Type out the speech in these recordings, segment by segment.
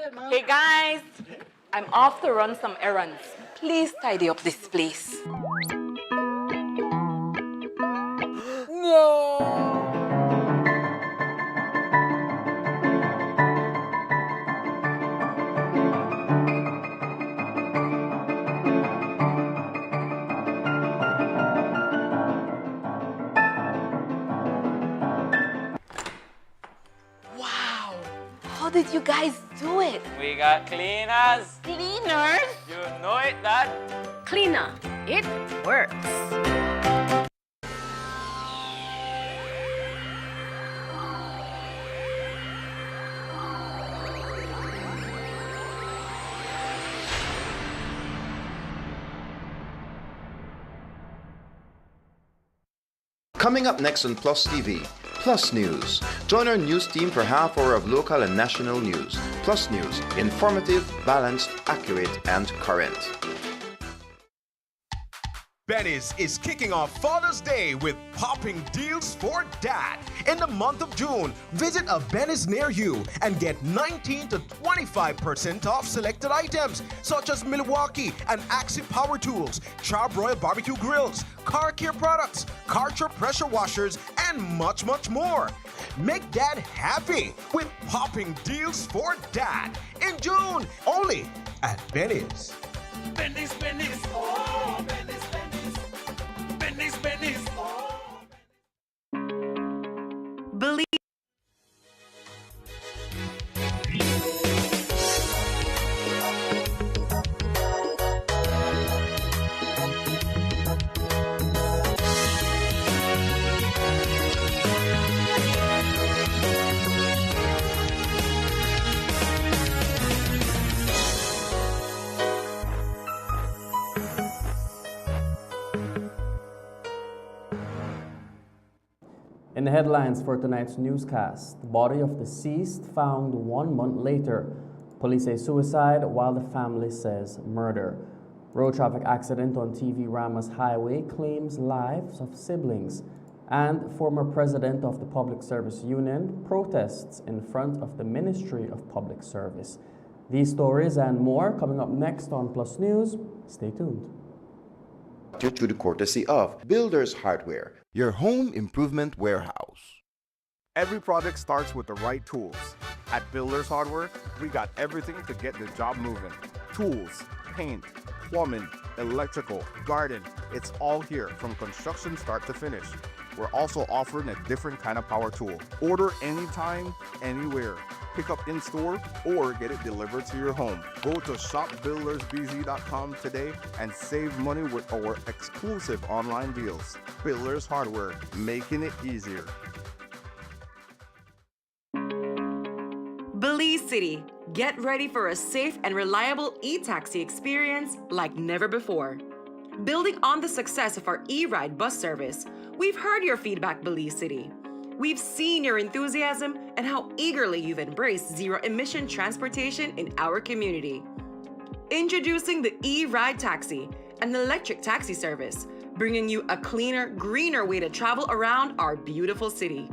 Hey guys, I'm off to run some errands. Please tidy up this place. Wow, how did you guys do it? We got cleaners. Cleaners? You know it, Dad. Cleaner, it works. Coming up next on Plus TV, Plus News. Join our news team for half hour of local and national news. Plus News, informative, balanced, accurate, and current. Benny's is kicking off Father's Day with popping deals for dad. In the month of June, visit a Benny's near you and get 19 to 25% off selected items such as Milwaukee and Axie power tools, Charbroil barbecue grills, car care products, Karcher pressure washers, and much, much more. Make dad happy with popping deals for dad in June, only at Benny's. Benny's, Benny's, oh, Benny's, Benny's, Benny's, Benny's, oh. Believe. In the headlines for tonight's newscast, the body of deceased found 1 month later. Police say suicide while the family says murder. Road traffic accident on TV Ramos Highway claims lives of siblings. And former president of the Public Service Union protests in front of the Ministry of Public Service. These stories and more coming up next on Plus News. Stay tuned. To the courtesy of Builders Hardware, your home improvement warehouse. Every project starts with the right tools. At Builders Hardware, we got everything to get the job moving. Tools, paint, plumbing, electrical, garden, it's all here from construction start to finish. We're also offering a different kind of power tool. Order anytime, anywhere. Pick up in store or get it delivered to your home. Go to shopbuildersbz.com today and save money with our exclusive online deals. Builders Hardware, making it easier. Belize City, get ready for a safe and reliable e-taxi experience like never before. Building on the success of our e-ride bus service, we've heard your feedback, Belize City. We've seen your enthusiasm and how eagerly you've embraced zero-emission transportation in our community. Introducing the e-ride taxi, an electric taxi service, bringing you a cleaner, greener way to travel around our beautiful city.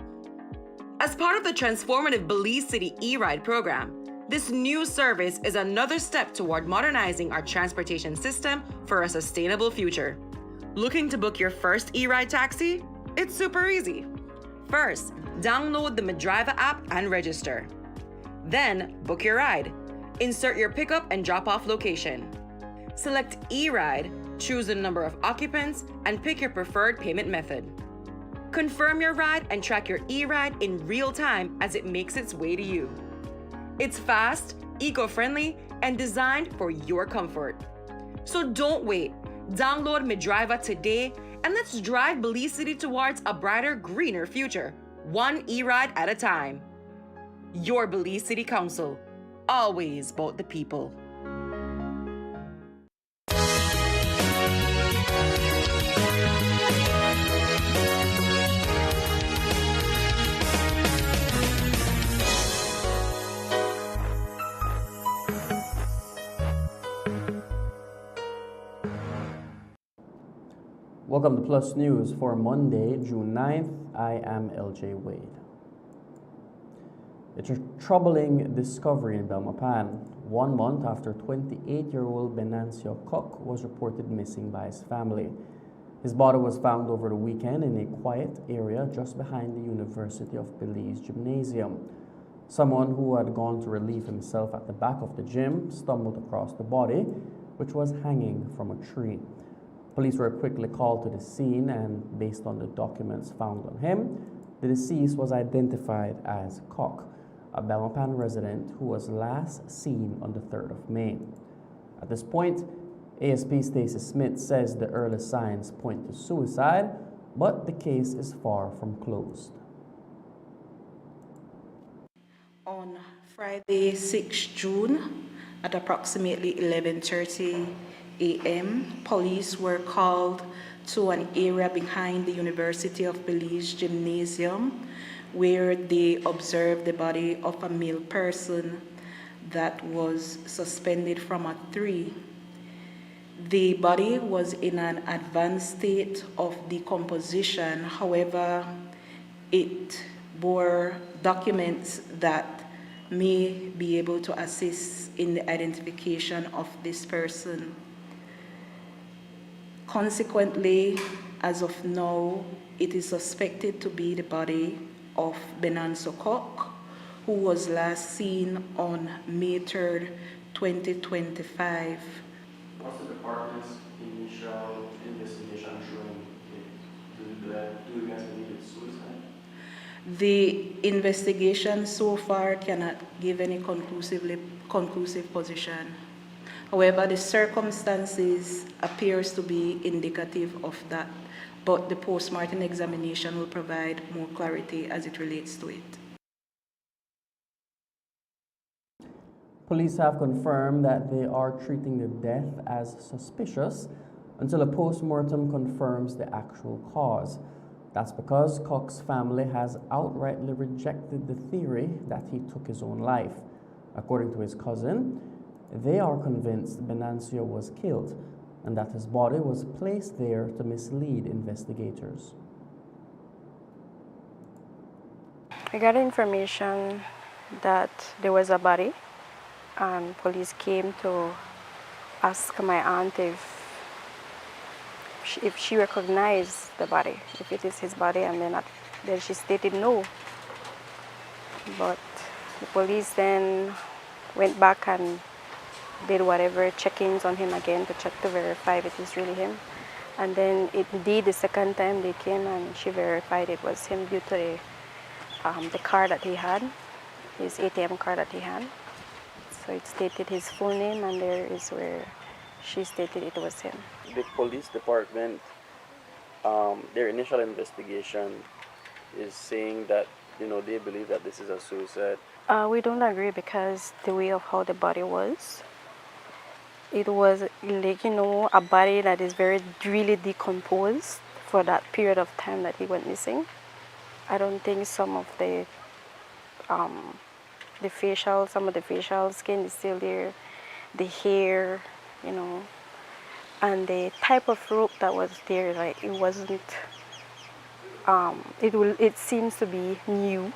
As part of the transformative Belize City e-ride program, this new service is another step toward modernizing our transportation system for a sustainable future. Looking to book your first e-ride taxi? It's super easy. First, download the Medriva app and register. Then, book your ride. Insert your pickup and drop-off location. Select e-ride, choose the number of occupants, and pick your preferred payment method. Confirm your ride and track your e-ride in real time as it makes its way to you. It's fast, eco-friendly, and designed for your comfort. So don't wait. Download Medriva today and let's drive Belize City towards a brighter, greener future, one e-ride at a time. Your Belize City Council, always about the people. Welcome to Plus News for Monday, June 9th. I am LJ Wade. It's a troubling discovery in Belmopan, 1 month after 28-year-old Benancio Cook was reported missing by his family. His body was found over the weekend in a quiet area just behind the University of Belize Gymnasium. Someone who had gone to relieve himself at the back of the gym stumbled across the body, which was hanging from a tree. Police were quickly called to the scene, and based on the documents found on him, the deceased was identified as Cook, a Belmopan resident who was last seen on the 3rd of May. At this point, ASP Stacey Smith says the early signs point to suicide, but the case is far from closed. On Friday, 6 June, at approximately 11:30 a.m., police were called to an area behind the University of Belize Gymnasium where they observed the body of a male person that was suspended from a tree. The body was in an advanced state of decomposition. However, it bore documents that may be able to assist in the identification of this person. Consequently, as of now, it is suspected to be the body of Benancio Cook, who was last seen on May 3rd, 2025. What's the department's initial investigation showing? Do you guys believe it's suicide? The investigation so far cannot give any conclusive position. However, the circumstances appears to be indicative of that, but the post-mortem examination will provide more clarity as it relates to it. Police have confirmed that they are treating the death as suspicious until a post-mortem confirms the actual cause. That's because Cook's family has outrightly rejected the theory that he took his own life. According to his cousin, they are convinced Benancio was killed and that his body was placed there to mislead investigators. I got information that there was a body, and police came to ask my aunt if she recognized the body, if it is his body, and then she stated no. But the police then went back and did whatever check-ins on him again to check to verify if it is really him. And then indeed the second time they came and she verified it was him due to the card that he had, his ATM card that he had. So it stated his full name, and there is where she stated it was him. The police department, their initial investigation is saying that, they believe that this is a suicide. We don't agree because the way of how the body was, it was like, a body that is really decomposed for that period of time that he went missing. I don't think some of the facial skin is still there, the hair, and the type of rope that was there, like it wasn't, it seems to be new,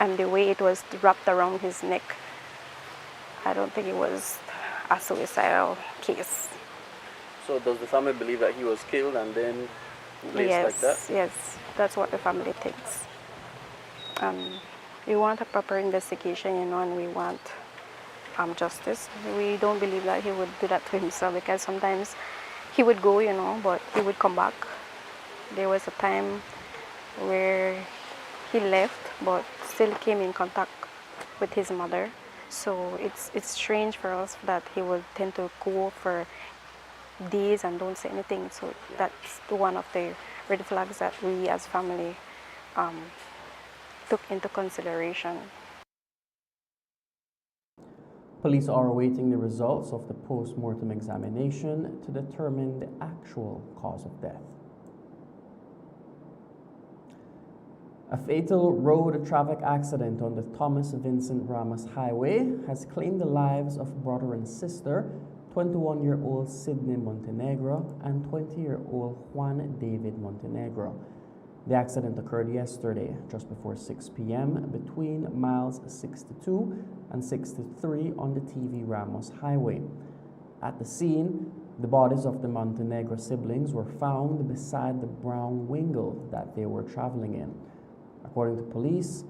and the way it was wrapped around his neck, I don't think it was a suicidal case. So does the family believe that he was killed and then placed like that? Yes, that's what the family thinks. We want a proper investigation, and we want justice. We don't believe that he would do that to himself, because sometimes he would go, but he would come back. There was a time where he left, but still came in contact with his mother. So it's strange for us that he would tend to go for days and don't say anything. So that's one of the red flags that we as family took into consideration. Police are awaiting the results of the post-mortem examination to determine the actual cause of death. A fatal road traffic accident on the Thomas Vincent Ramos Highway has claimed the lives of brother and sister, 21-year-old Sidney Montenegro and 20-year-old Juan David Montenegro. The accident occurred yesterday, just before 6 p.m., between miles 62 and 63 on the TV Ramos Highway. At the scene, the bodies of the Montenegro siblings were found beside the brown Wingle that they were traveling in. According to police,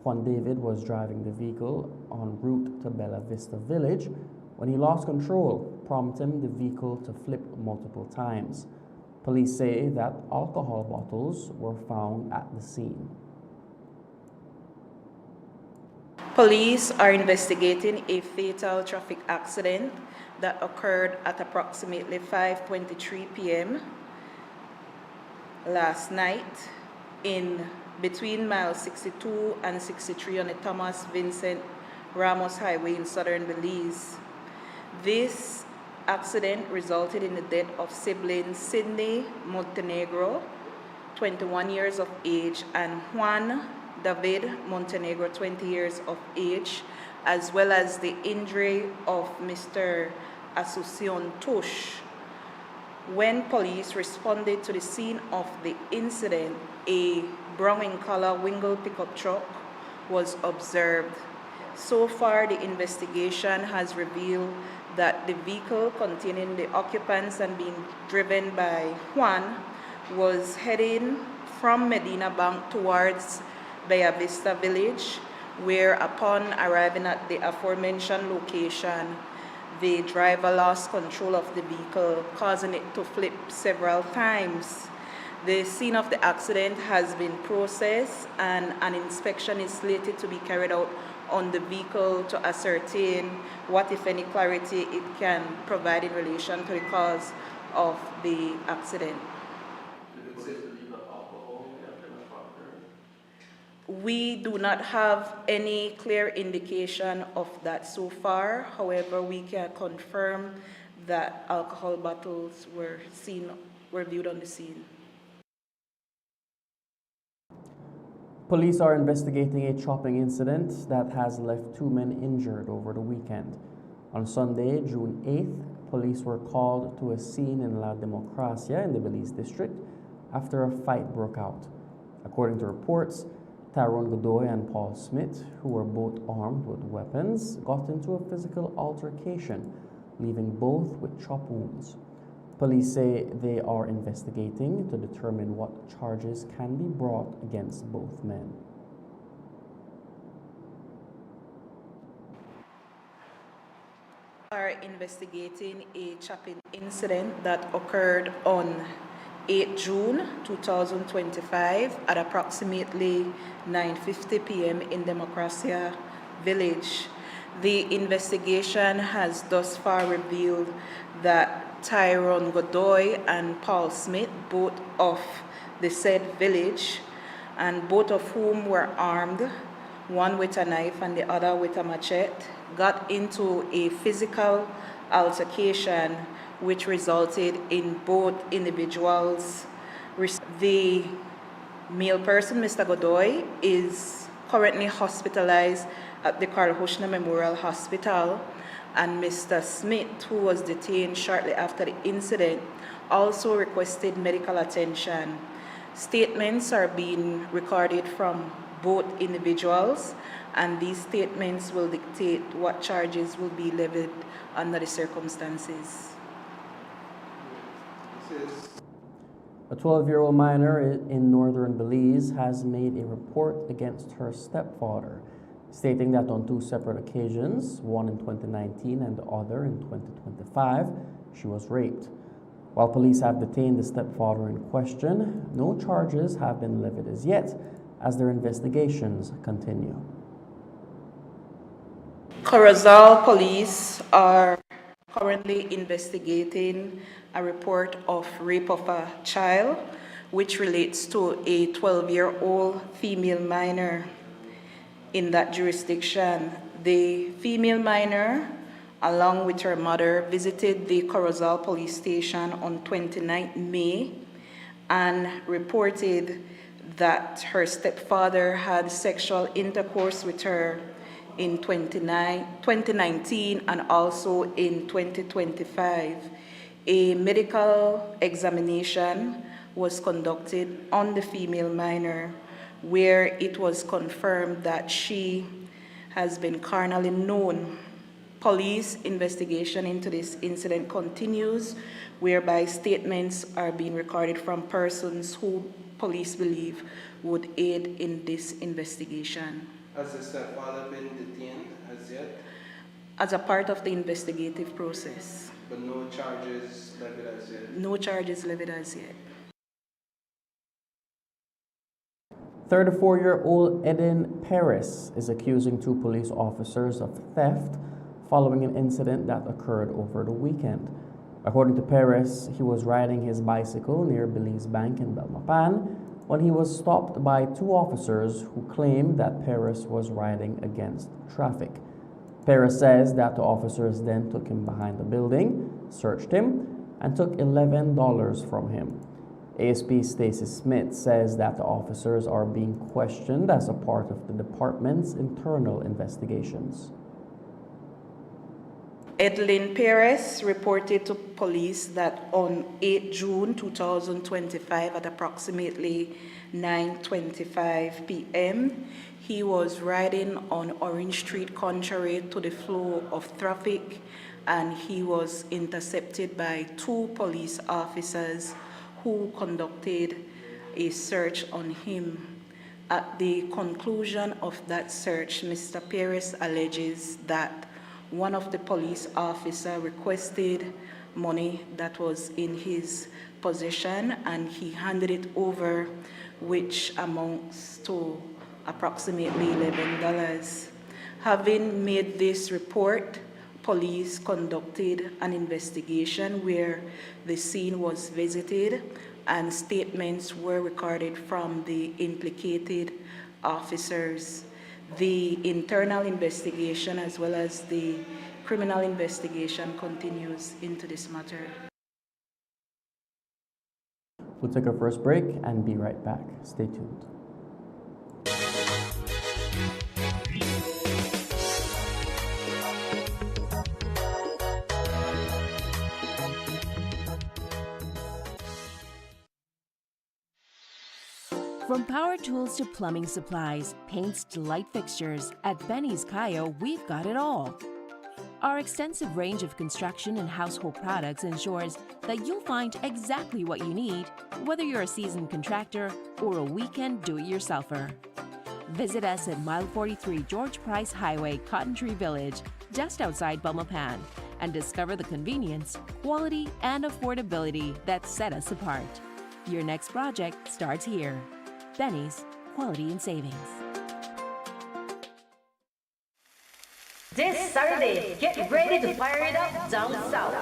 Juan David was driving the vehicle en route to Bella Vista Village when he lost control, prompting the vehicle to flip multiple times. Police say that alcohol bottles were found at the scene. Police are investigating a fatal traffic accident that occurred at approximately 5:23 p.m. last night in between miles 62 and 63 on the Thomas Vincent Ramos Highway in southern Belize. This accident resulted in the death of siblings Sidney Montenegro, 21 years of age, and Juan David Montenegro, 20 years of age, as well as the injury of Mr. Asuncion Tush. When police responded to the scene of the incident, a brown in color Wingle pickup truck was observed. So far, the investigation has revealed that the vehicle containing the occupants and being driven by Juan was heading from Medina Bank towards Bella Vista Village, where upon arriving at the aforementioned location, the driver lost control of the vehicle, causing it to flip several times. The scene of the accident has been processed and an inspection is slated to be carried out on the vehicle to ascertain what, if any, clarity it can provide in relation to the cause of the accident. We do not have any clear indication of that so far. However, we can confirm that alcohol bottles were viewed on the scene. Police are investigating a chopping incident that has left 2 men injured over the weekend. On Sunday, June 8th, police were called to a scene in La Democracia in the Belize district after a fight broke out. According to reports, Tyrone Godoy and Paul Smith, who were both armed with weapons, got into a physical altercation, leaving both with chop wounds. Police say they are investigating to determine what charges can be brought against both men. Are investigating a chopping incident that occurred on 8 June 2025 at approximately 9:50 p.m. in Democracia Village. The investigation has thus far revealed that Tyrone Godoy and Paul Smith, both of the said village, and both of whom were armed, one with a knife and the other with a machete, got into a physical altercation which resulted in both individuals. The male person, Mr. Godoy, is currently hospitalized at the Carl Hushner Memorial Hospital, and Mr. Smith, who was detained shortly after the incident, also requested medical attention. Statements are being recorded from both individuals, and these statements will dictate what charges will be levied under the circumstances. A 12-year-old minor in northern Belize has made a report against her stepfather, stating that on 2 separate occasions, one in 2019 and the other in 2025, she was raped. While police have detained the stepfather in question, no charges have been levied as yet, as their investigations continue. Corozal police are currently investigating a report of rape of a child, which relates to a 12-year-old female minor in that jurisdiction. The female minor, along with her mother, visited the Corozal police station on 29 May and reported that her stepfather had sexual intercourse with her in 2019 and also in 2025. A medical examination was conducted on the female minor, where it was confirmed that she has been carnally known. Police investigation into this incident continues, whereby statements are being recorded from persons who police believe would aid in this investigation. Has the stepfather been detained as yet? As a part of the investigative process. But no charges levied as yet? No charges levied as yet. 34-year-old Eden Perez is accusing 2 police officers of theft following an incident that occurred over the weekend. According to Perez, he was riding his bicycle near Belize Bank in Belmopan when he was stopped by 2 officers who claimed that Perez was riding against traffic. Perez says that the officers then took him behind the building, searched him, and took $11 from him. ASP Stacey Smith says that the officers are being questioned as a part of the department's internal investigations. Edlyn Perez reported to police that on 8 June 2025 at approximately 9:25 p.m., he was riding on Orange Street contrary to the flow of traffic, and he was intercepted by 2 police officers who conducted a search on him. At the conclusion of that search, Mr. Perez alleges that one of the police officers requested money that was in his possession, and he handed it over, which amounts to approximately $11. Having made this report, police conducted an investigation where the scene was visited and statements were recorded from the implicated officers. The internal investigation as well as the criminal investigation continues into this matter. We'll take our first break and be right back. Stay tuned. From power tools to plumbing supplies, paints to light fixtures, at Benny's Kayo, we've got it all. Our extensive range of construction and household products ensures that you'll find exactly what you need, whether you're a seasoned contractor or a weekend do-it-yourselfer. Visit us at Mile 43 George Price Highway, Cotton Tree Village, just outside Belmopan, and discover the convenience, quality, and affordability that set us apart. Your next project starts here. Benny's, quality and savings. This Saturday, get ready to fire it up down south.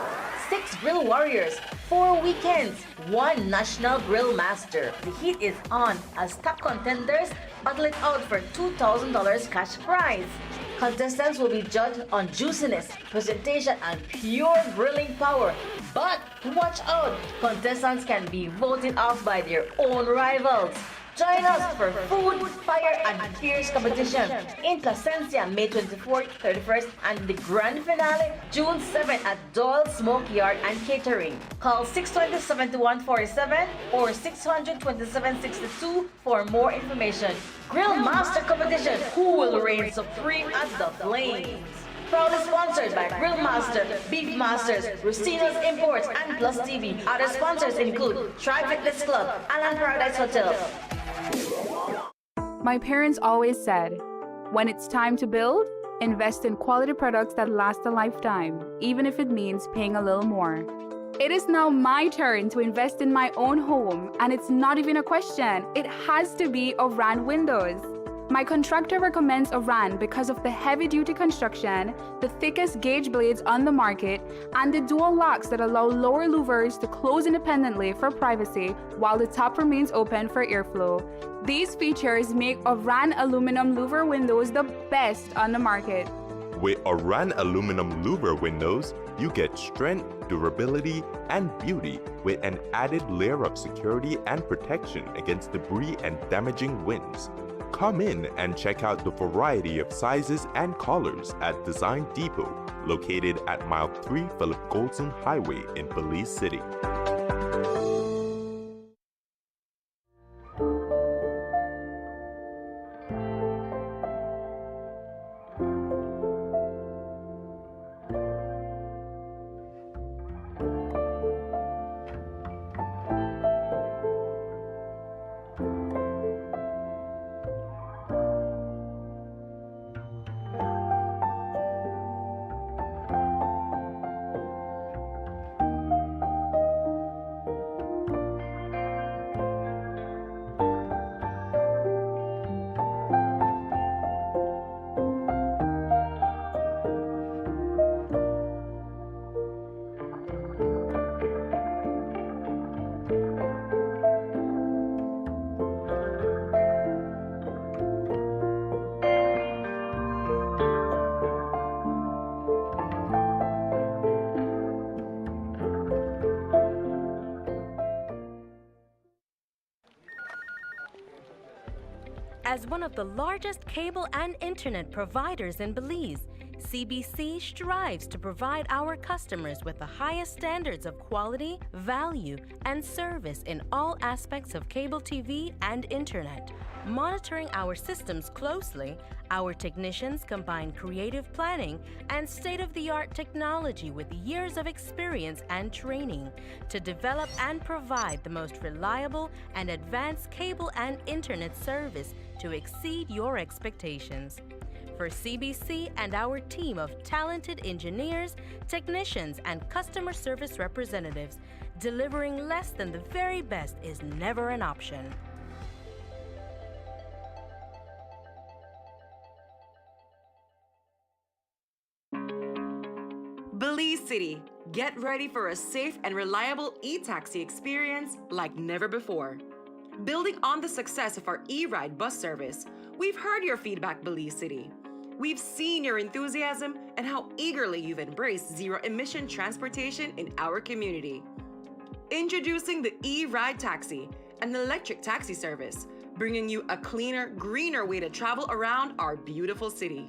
6 grill warriors, 4 weekends, 1 national grill master. The heat is on as top contenders battle it out for $2,000 cash prize. Contestants will be judged on juiciness, presentation, and pure grilling power. But watch out, contestants can be voted off by their own rivals. Join us for food, fire, and fierce competition in Placencia, May 24th, 31st, and the grand finale, June 7th at Doyle Smoke Yard and Catering. Call 620-7147 or 600-2762 for more information. Grill Master Competition, who will reign supreme at the flames? Proudly sponsored by Grill Master, Beef Masters, Rustino's Imports, and PlusTV. Other sponsors include Tri Fitness Club, Alan Paradise Hotel. My parents always said, when it's time to build, invest in quality products that last a lifetime, even if it means paying a little more. It is now my turn to invest in my own home, and it's not even a question. It has to be Oran Windows. My contractor recommends Oran because of the heavy-duty construction, the thickest gauge blades on the market, and the dual locks that allow lower louvers to close independently for privacy while the top remains open for airflow. These features make Oran aluminum louver windows the best on the market. With Oran aluminum louver windows, you get strength, durability, and beauty with an added layer of security and protection against debris and damaging winds. Come in and check out the variety of sizes and colors at Design Depot, located at Mile 3 Philip Goldson Highway in Belize City. As one of the largest cable and internet providers in Belize, CBC strives to provide our customers with the highest standards of quality, value, and service in all aspects of cable TV and internet. Monitoring our systems closely, our technicians combine creative planning and state-of-the-art technology with years of experience and training to develop and provide the most reliable and advanced cable and internet service to exceed your expectations. For CBC and our team of talented engineers, technicians, and customer service representatives, delivering less than the very best is never an option. Belize City, get ready for a safe and reliable e-taxi experience like never before. Building on the success of our e-ride bus service, we've heard your feedback, Belize City. We've seen your enthusiasm and how eagerly you've embraced zero-emission transportation in our community. Introducing the e-ride taxi, an electric taxi service, bringing you a cleaner, greener way to travel around our beautiful city.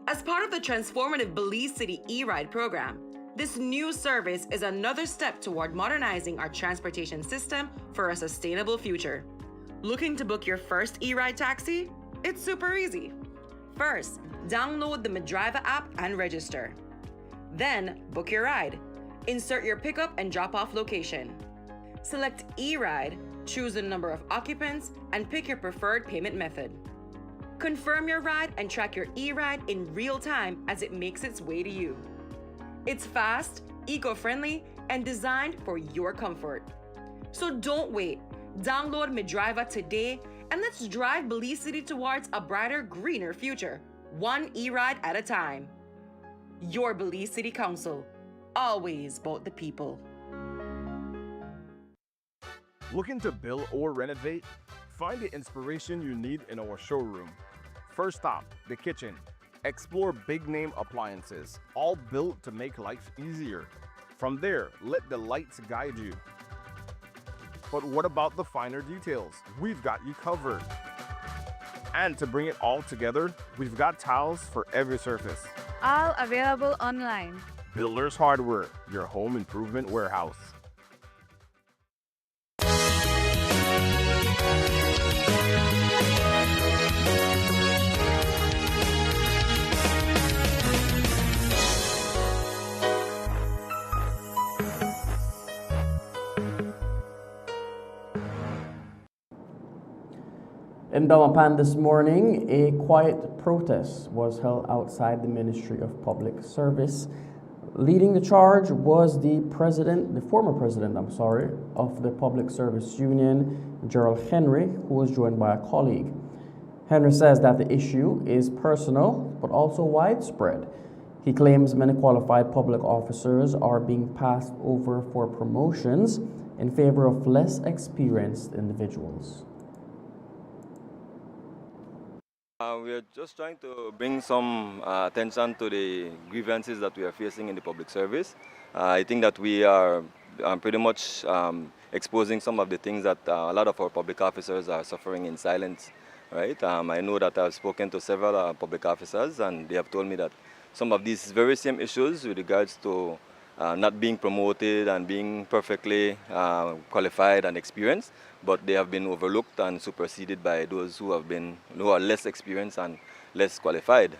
As part of the transformative Belize City e-ride program, this new service is another step toward modernizing our transportation system for a sustainable future. Looking to book your first e-ride taxi? It's super easy. First, download the Medriva app and register. Then, book your ride. Insert your pickup and drop-off location. Select e-ride, choose the number of occupants, and pick your preferred payment method. Confirm your ride and track your e-ride in real time as it makes its way to you. It's fast, eco-friendly, and designed for your comfort. So don't wait. Download Medriva today and let's drive Belize City towards a brighter, greener future, one e-ride at a time. Your Belize City Council, always about the people. Looking to build or renovate? Find the inspiration you need in our showroom. First stop, the kitchen. Explore big-name appliances, all built to make life easier. From there, let the lights guide you. But what about the finer details? We've got you covered. And to bring it all together, we've got tiles for every surface. All available online. Builders Hardware, your home improvement warehouse. In Damapan this morning, a quiet protest was held outside the Ministry of Public Service. Leading the charge was the former president of the Public Service Union, Gerald Henry, who was joined by a colleague. Henry says that the issue is personal, but also widespread. He claims many qualified public officers are being passed over for promotions in favor of less experienced individuals. We are just trying to bring some attention to the grievances that we are facing in the public service. I think that we are pretty much exposing some of the things that a lot of our public officers are suffering in silence. Right? I know that I've spoken to several public officers and they have told me that some of these very same issues with regards to not being promoted and being perfectly qualified and experienced, but they have been overlooked and superseded by those who are less experienced and less qualified,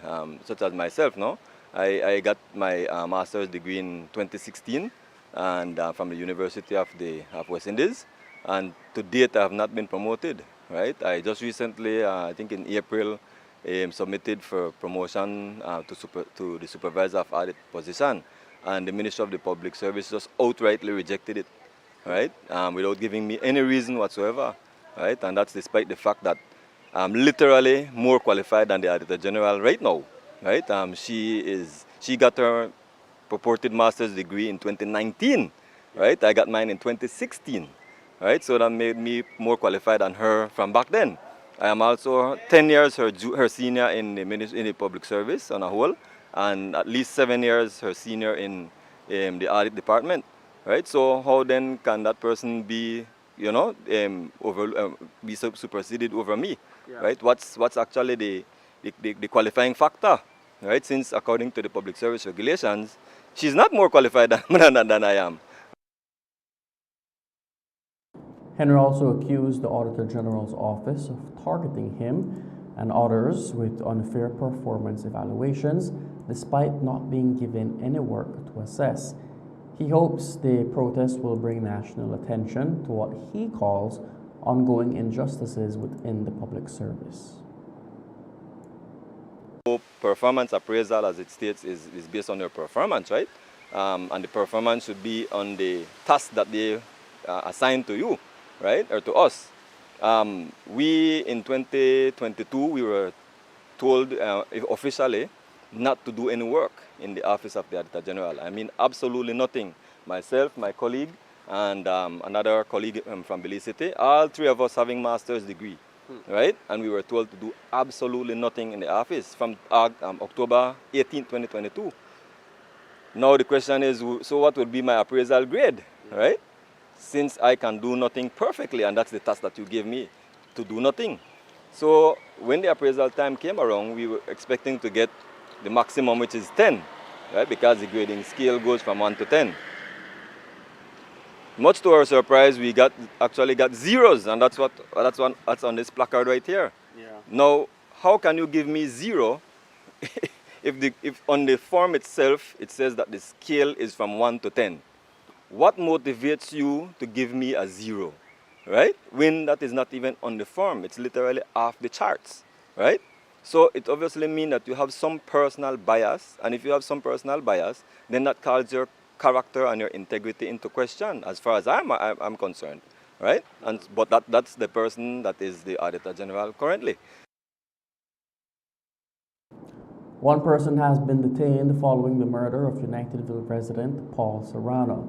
such as myself. No, I got my master's degree in 2016, and from the University of West Indies, and to date I have not been promoted. Right, I just recently, I think in April, submitted for promotion to the supervisor of audit position, and the Minister of the Public Service just outrightly rejected it, right, without giving me any reason whatsoever, right, and that's despite the fact that I'm literally more qualified than the Auditor General right now, right. She got her purported master's degree in 2019, right. I got mine in 2016, right. So that made me more qualified than her from back then. I am also 10 years her senior in the public service on a whole, and at least 7 years her senior in the audit department, right? So how then can that person be, be superseded over me, right? What's actually the qualifying factor, right? Since according to the public service regulations, she's not more qualified than I am. Henry also accused the Auditor General's office of targeting him and others with unfair performance evaluations despite not being given any work to assess. He hopes the protest will bring national attention to what he calls ongoing injustices within the public service. Performance appraisal, as it states, is based on your performance, right? And the performance should be on the task that they assign to you, right, or to us. We, in 2022, we were told officially not to do any work in the office of the Auditor General. I mean, absolutely nothing. Myself, my colleague, and another colleague from Belize City, all three of us having master's degree, right? And we were told to do absolutely nothing in the office from October 18, 2022. Now the question is, so what would be my appraisal grade, right? Since I can do nothing perfectly, and that's the task that you gave me, to do nothing. So when the appraisal time came around, we were expecting to get the maximum, which is 10, right? Because the grading scale goes from 1 to 10. Much to our surprise, we actually got zeros, and that's on this placard right here. Yeah. Now, how can you give me 0 if on the form itself it says that the scale is from 1 to 10? What motivates you to give me a 0, right? When that is not even on the form, it's literally off the charts, right? So it obviously means that you have some personal bias, and if you have some personal bias, then that calls your character and your integrity into question, as far as I'm concerned, right? But that's the person that is the Auditor General currently. One person has been detained following the murder of Unitedville resident Paul Serrano.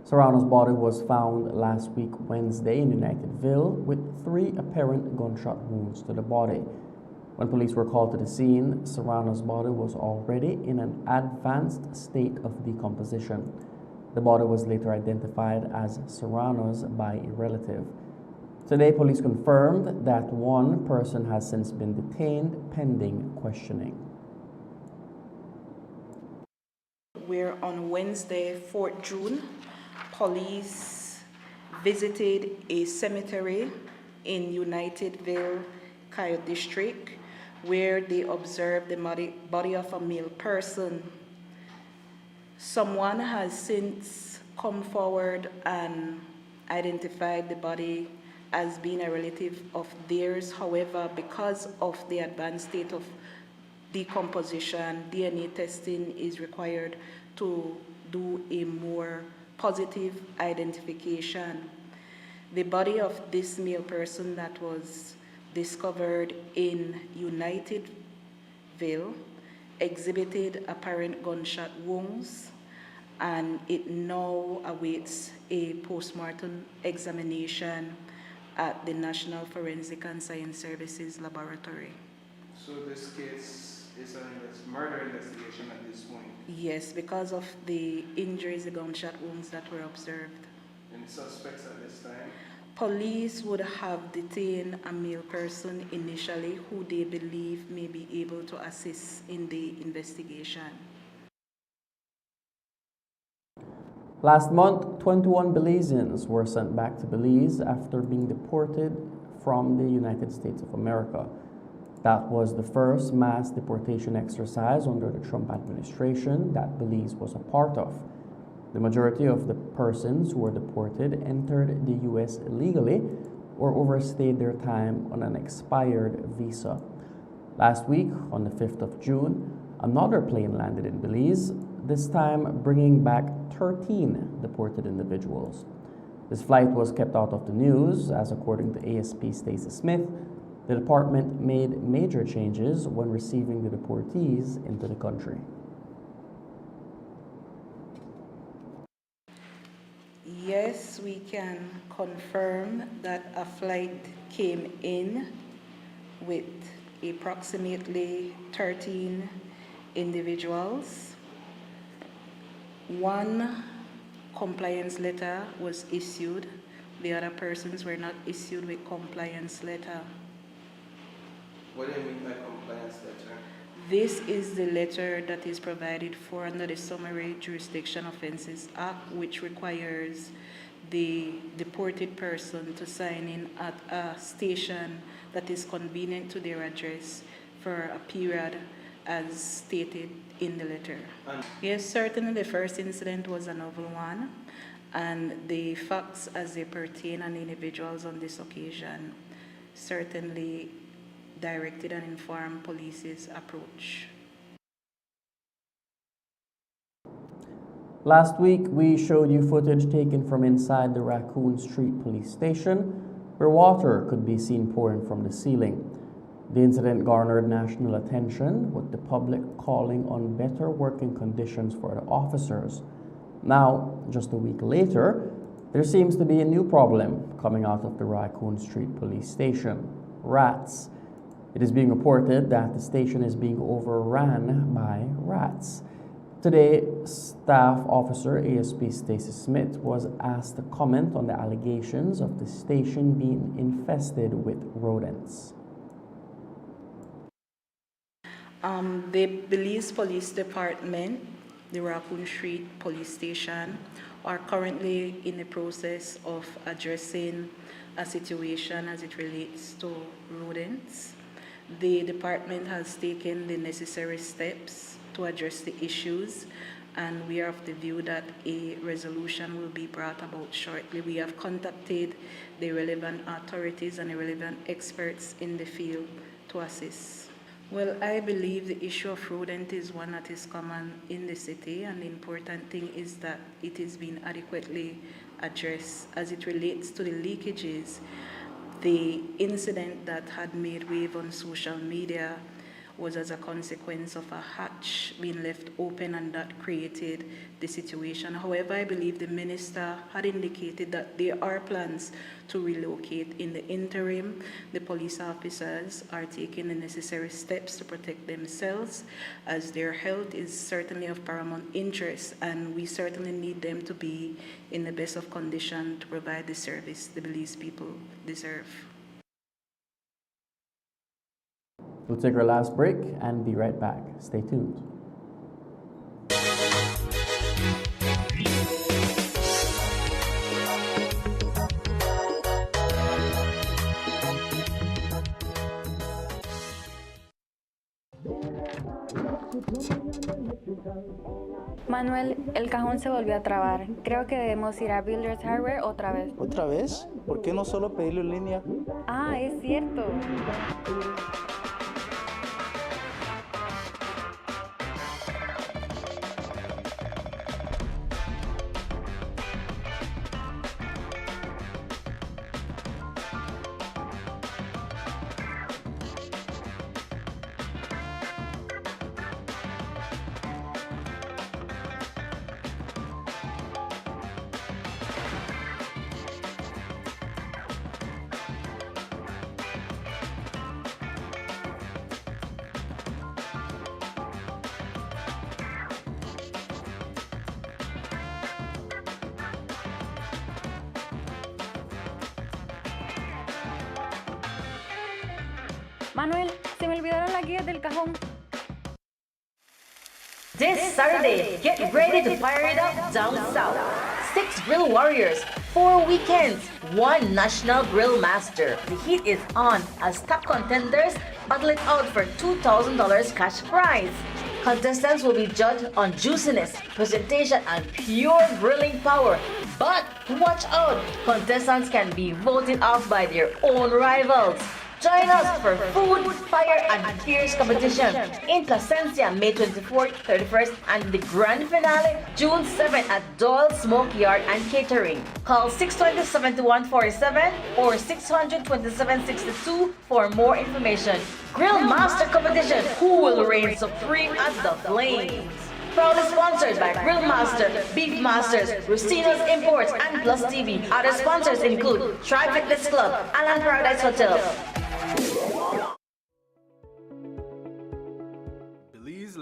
Serrano's body was found last week Wednesday in Unitedville with 3 apparent gunshot wounds to the body. When police were called to the scene, Serrano's body was already in an advanced state of decomposition. The body was later identified as Serrano's by a relative. Today, police confirmed that one person has since been detained pending questioning. Where on Wednesday, 4th June, police visited a cemetery in Unitedville, Coyote District, where they observed the body of a male person. Someone has since come forward and identified the body as being a relative of theirs. However, because of the advanced state of decomposition, DNA testing is required to do a more positive identification. The body of this male person that was discovered in Unitedville exhibited apparent gunshot wounds, and it now awaits a postmortem examination at the National Forensic and Science Services Laboratory. So this case is a murder investigation at this point? Yes, because of the injuries, the gunshot wounds that were observed. Any suspects at this time? Police would have detained a male person initially who they believe may be able to assist in the investigation. Last month, 21 Belizeans were sent back to Belize after being deported from the United States of America. That was the first mass deportation exercise under the Trump administration that Belize was a part of. The majority of the persons who were deported entered the U.S. illegally or overstayed their time on an expired visa. Last week, on the 5th of June, another plane landed in Belize, this time bringing back 13 deported individuals. This flight was kept out of the news as, according to ASP Stacey Smith, the department made major changes when receiving the deportees into the country. Yes, we can confirm that a flight came in with approximately 13 individuals. One compliance letter was issued. The other persons were not issued with compliance letter. What do you mean by compliance letter? This is the letter that is provided for under the Summary Jurisdiction Offences Act, which requires the deported person to sign in at a station that is convenient to their address for a period as stated in the letter. Yes, certainly the first incident was a novel one, and the facts as they pertain on individuals on this occasion certainly directed and informed police's approach. Last week, we showed you footage taken from inside the Raccoon Street police station, where water could be seen pouring from the ceiling. The incident garnered national attention, with the public calling on better working conditions for the officers. Now, just a week later, there seems to be a new problem coming out of the Raccoon Street police station: rats. It is being reported that the station is being overrun by rats. Today, Staff Officer ASP Stacey Smith was asked to comment on the allegations of the station being infested with rodents. The Belize Police Department, the Raccoon Street Police Station, are currently in the process of addressing a situation as it relates to rodents. The department has taken the necessary steps to address the issues, and we are of the view that a resolution will be brought about shortly. We have contacted the relevant authorities and the relevant experts in the field to assist. Well, I believe the issue of rodent is one that is common in the city, and the important thing is that it is being adequately addressed. As it relates to the leakages, the incident that had made wave on social media was as a consequence of a hatch being left open, and that created the situation. However, I believe the minister had indicated that there are plans to relocate. In the interim, the police officers are taking the necessary steps to protect themselves, as their health is certainly of paramount interest, and we certainly need them to be in the best of condition to provide the service the Belize people deserve. We'll take our last break and be right back. Stay tuned. Manuel, el cajón se volvió a trabar. Creo que debemos ir a Builders Hardware otra vez. ¿Otra vez? ¿Por qué no solo pedirlo en línea? Ah, es cierto. Manuel, se me olvidaron las guías del cajón. This Saturday, get ready to fire it up down south. 6 grill warriors, 4 weekends, 1 national grill master. The heat is on as top contenders battle it out for $2,000 cash prize. Contestants will be judged on juiciness, presentation, and pure grilling power. But watch out, contestants can be voted off by their own rivals. Join us for food, fire, and fierce competition in Placencia, May 24th, 31st, and the grand finale, June 7th at Doyle Smoke Yard and Catering. Call 620-7147 or 627-62 for more information. Grill Master Competition, who will reign supreme at the flames? Proudly sponsored by Grill Master, Beef Masters, Rustino's Imports, and PlusTV. Other sponsors include Tri Fitness Club, Alan Paradise Hotel.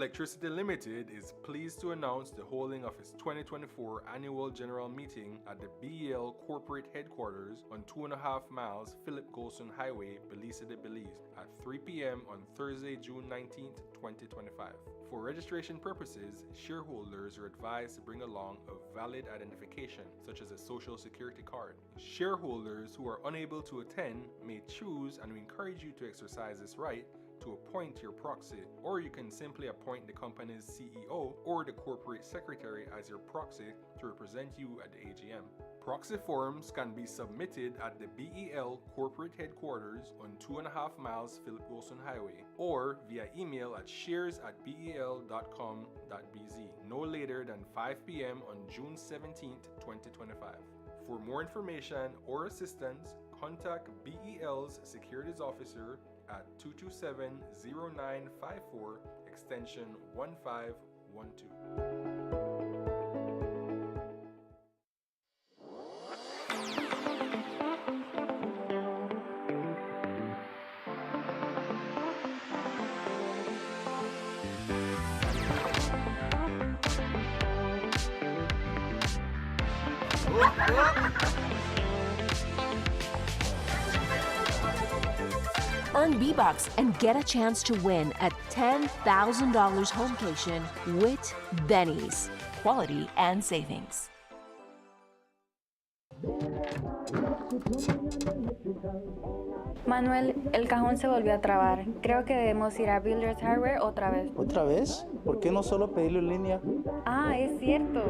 Electricity Limited is pleased to announce the holding of its 2024 annual general meeting at the BEL corporate headquarters on 2.5 miles Philip Golson Highway, Belize de Belize, at 3 p.m. on Thursday, June 19th, 2025. For registration purposes, shareholders are advised to bring along a valid identification, such as a social security card. Shareholders who are unable to attend may choose, and we encourage you to exercise this right, to appoint your proxy, or you can simply appoint the company's CEO or the corporate secretary as your proxy to represent you at the AGM. Proxy forms can be submitted at the BEL corporate headquarters on 2.5 miles Philip Wilson Highway, or via email at shares@bel.com.bz no later than 5 p.m. on June 17th, 2025. For more information or assistance, contact BEL's Securities Officer at 227-0954 extension 1512. Earn V-Bucks and get a chance to win a $10,000 homecation with Benny's. Quality and savings. Manuel, el cajón se volvió a trabar. Creo que debemos ir a Builders Hardware otra vez. ¿Otra vez? ¿Por qué no solo pedirlo en línea? Ah, es cierto.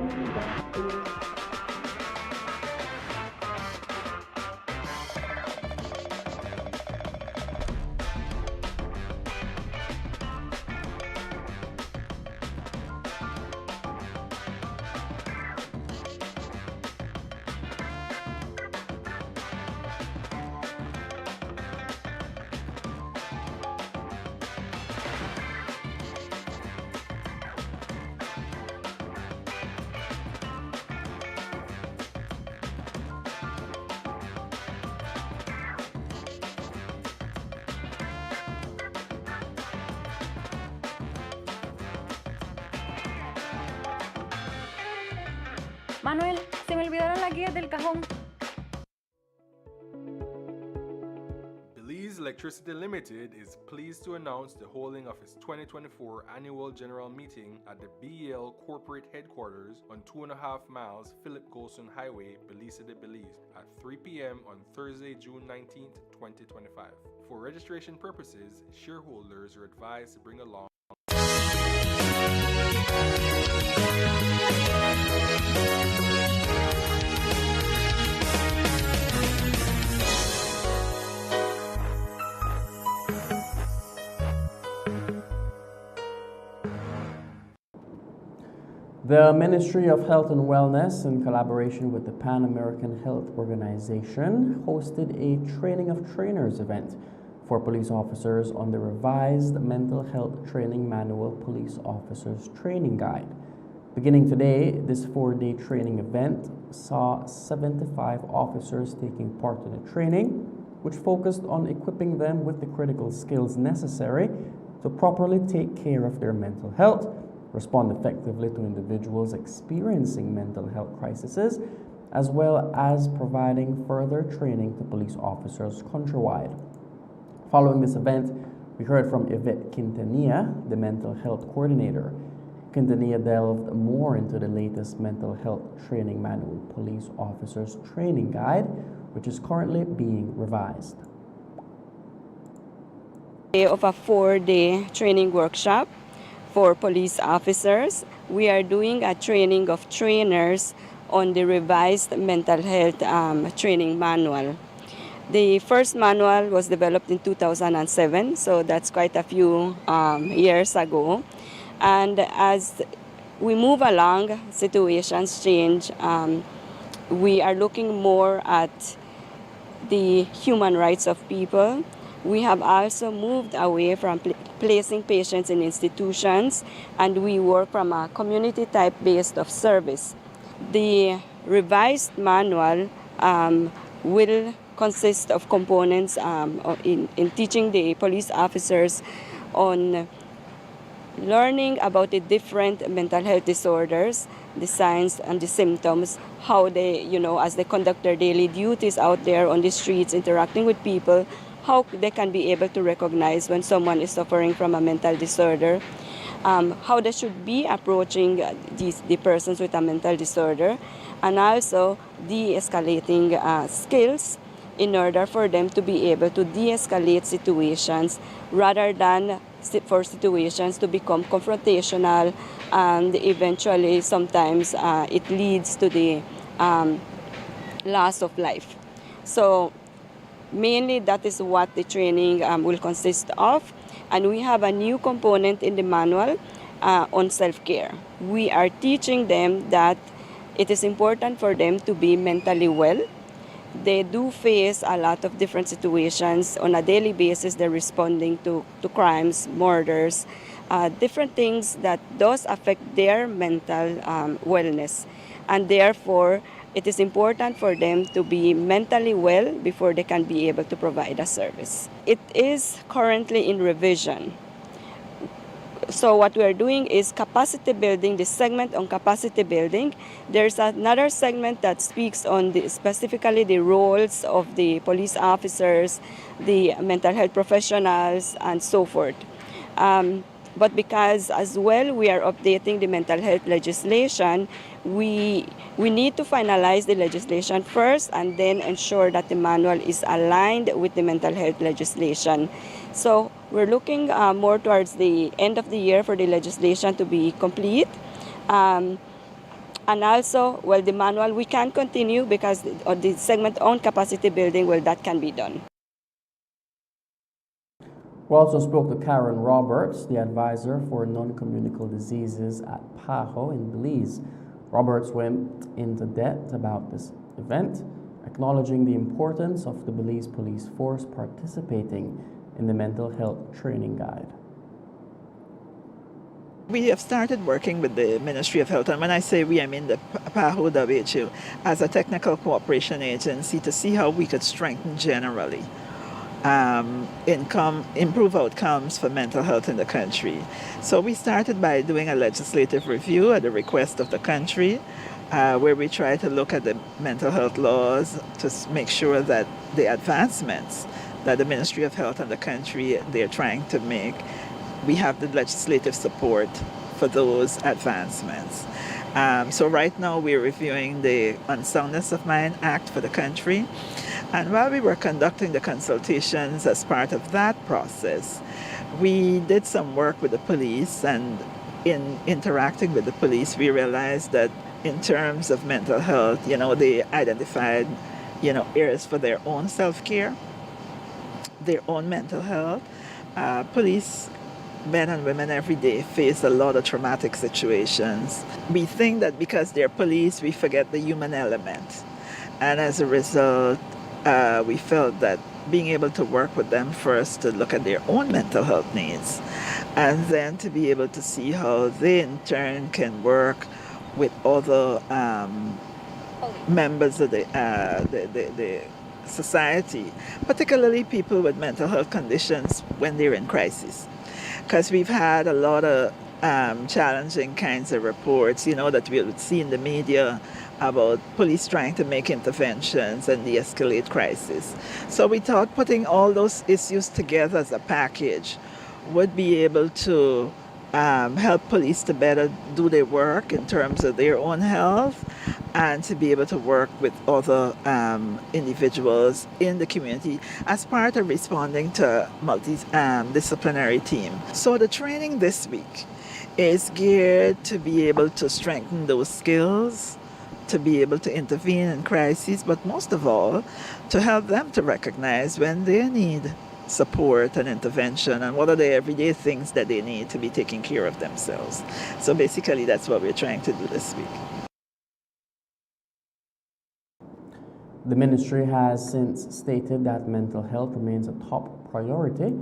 Manuel, se me olvidaron las guías del cajón. Belize Electricity Limited is pleased to announce the holding of its 2024 annual general meeting at the BEL corporate headquarters on 2.5 miles Philip Golson Highway, Belize de Belize, at 3 p.m. on Thursday, June 19th, 2025. For registration purposes, shareholders are advised to bring along The Ministry of Health and Wellness, in collaboration with the Pan American Health Organization, hosted a Training of Trainers event for police officers on the revised Mental Health Training Manual Police Officers Training Guide. Beginning today, this 4-day training event saw 75 officers taking part in the training, which focused on equipping them with the critical skills necessary to properly take care of their mental health, respond effectively to individuals experiencing mental health crises, as well as providing further training to police officers countrywide. Following this event, we heard from Yvette Quintanilla, the mental health coordinator. Quintanilla delved more into the latest mental health training manual police officers training guide, which is currently being revised. Of a 4-day training workshop for police officers, we are doing a training of trainers on the revised mental health training manual. The first manual was developed in 2007, so that's quite a few years ago. And as we move along, situations change. We are looking more at the human rights of people. We have also moved away from placing patients in institutions, and we work from a community type based of service. The revised manual will consist of components in teaching the police officers on learning about the different mental health disorders, the signs and the symptoms, how they, as they conduct their daily duties out there on the streets, interacting with people, how they can be able to recognize when someone is suffering from a mental disorder, how they should be approaching the persons with a mental disorder, and also de-escalating skills in order for them to be able to de-escalate situations rather than for situations to become confrontational, and eventually sometimes it leads to the loss of life. So mainly that is what the training will consist of. And we have a new component in the manual on self-care. We are teaching them that it is important for them to be mentally well. They do face a lot of different situations on a daily basis. They're responding to crimes, murders, different things that does affect their mental wellness. And therefore, it is important for them to be mentally well before they can be able to provide a service. It is currently in revision. So what we are doing is capacity building, the segment on capacity building. There's another segment that speaks on specifically the roles of the police officers, the mental health professionals, and so forth. But because as well we are updating the mental health legislation, we need to finalize the legislation first and then ensure that the manual is aligned with the mental health legislation. So we're looking more towards the end of the year for the legislation to be complete. And also, well, the manual, we can continue because the segment on capacity building, well, that can be done. We also spoke to Karen Roberts, the advisor for non-communicable diseases at PAHO in Belize. Roberts went into depth about this event, acknowledging the importance of the Belize Police Force participating in the mental health training guide. We have started working with the Ministry of Health, and when I say we, I mean the PAHO WHO, as a technical cooperation agency to see how we could strengthen generally improve outcomes for mental health in the country. So we started by doing a legislative review at the request of the country, where we try to look at the mental health laws to make sure that the advancements that the Ministry of Health and the country they're trying to make, we have the legislative support for those advancements. So right now we're reviewing the Unsoundness of Mind Act for the country. And while we were conducting the consultations as part of that process, we did some work with the police, and in interacting with the police, we realized that in terms of mental health, they identified, areas for their own self-care, their own mental health. Police men and women every day face a lot of traumatic situations. We think that because they're police, we forget the human element. And as a result, we felt that being able to work with them first to look at their own mental health needs, and then to be able to see how they in turn can work with other members of the society, particularly people with mental health conditions when they're in crisis. Because we've had a lot of challenging kinds of reports, that we would see in the media about police trying to make interventions and de-escalate crisis. So we thought putting all those issues together as a package would be able to help police to better do their work in terms of their own health, and to be able to work with other individuals in the community as part of responding to multidisciplinary team. So the training this week is geared to be able to strengthen those skills, to be able to intervene in crises, but most of all, to help them to recognize when they need support and intervention, and what are the everyday things that they need to be taking care of themselves. So basically, that's what we're trying to do this week. The ministry has since stated that mental health remains a top priority,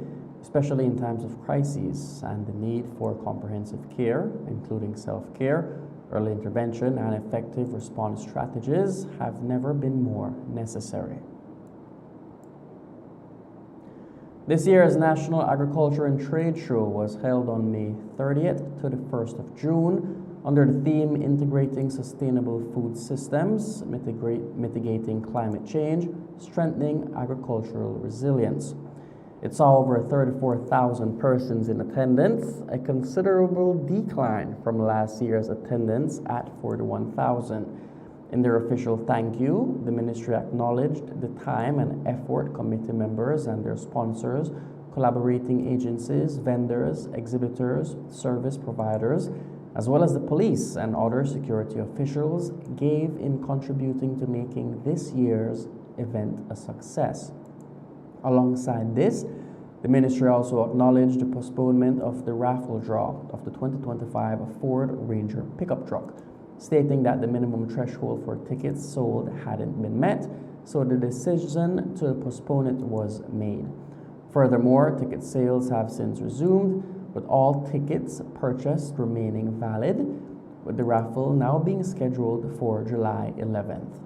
especially in times of crises, and the need for comprehensive care, including self-care, early intervention, and effective response strategies have never been more necessary. This year's National Agriculture and Trade Show was held on May 30th to the 1st of June under the theme Integrating Sustainable Food Systems, Mitigating Climate Change, Strengthening Agricultural Resilience. It saw over 34,000 persons in attendance, a considerable decline from last year's attendance at 41,000. In their official thank you, the ministry acknowledged the time and effort committee members and their sponsors, collaborating agencies, vendors, exhibitors, service providers, as well as the police and other security officials gave in contributing to making this year's event a success. Alongside this, the ministry also acknowledged the postponement of the raffle draw of the 2025 Ford Ranger pickup truck, stating that the minimum threshold for tickets sold hadn't been met, so the decision to postpone it was made. Furthermore, ticket sales have since resumed, with all tickets purchased remaining valid, with the raffle now being scheduled for July 11th.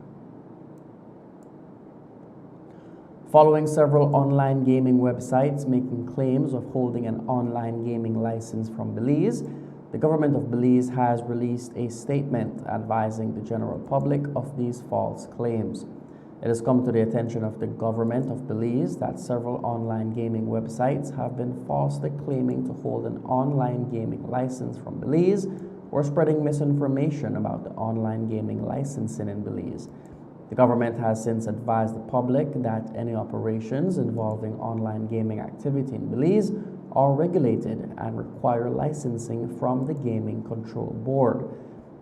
Following several online gaming websites making claims of holding an online gaming license from Belize, the government of Belize has released a statement advising the general public of these false claims. It has come to the attention of the government of Belize that several online gaming websites have been falsely claiming to hold an online gaming license from Belize or spreading misinformation about the online gaming licensing in Belize. The government has since advised the public that any operations involving online gaming activity in Belize are regulated and require licensing from the Gaming Control Board.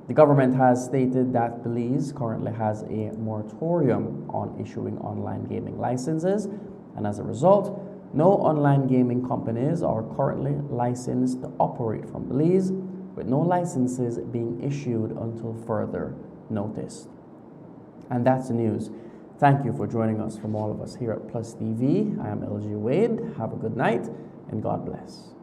The government has stated that Belize currently has a moratorium on issuing online gaming licenses, and as a result, no online gaming companies are currently licensed to operate from Belize, with no licenses being issued until further notice. And that's the news. Thank you for joining us from all of us here at Plus TV. I am LG Wade. Have a good night and God bless.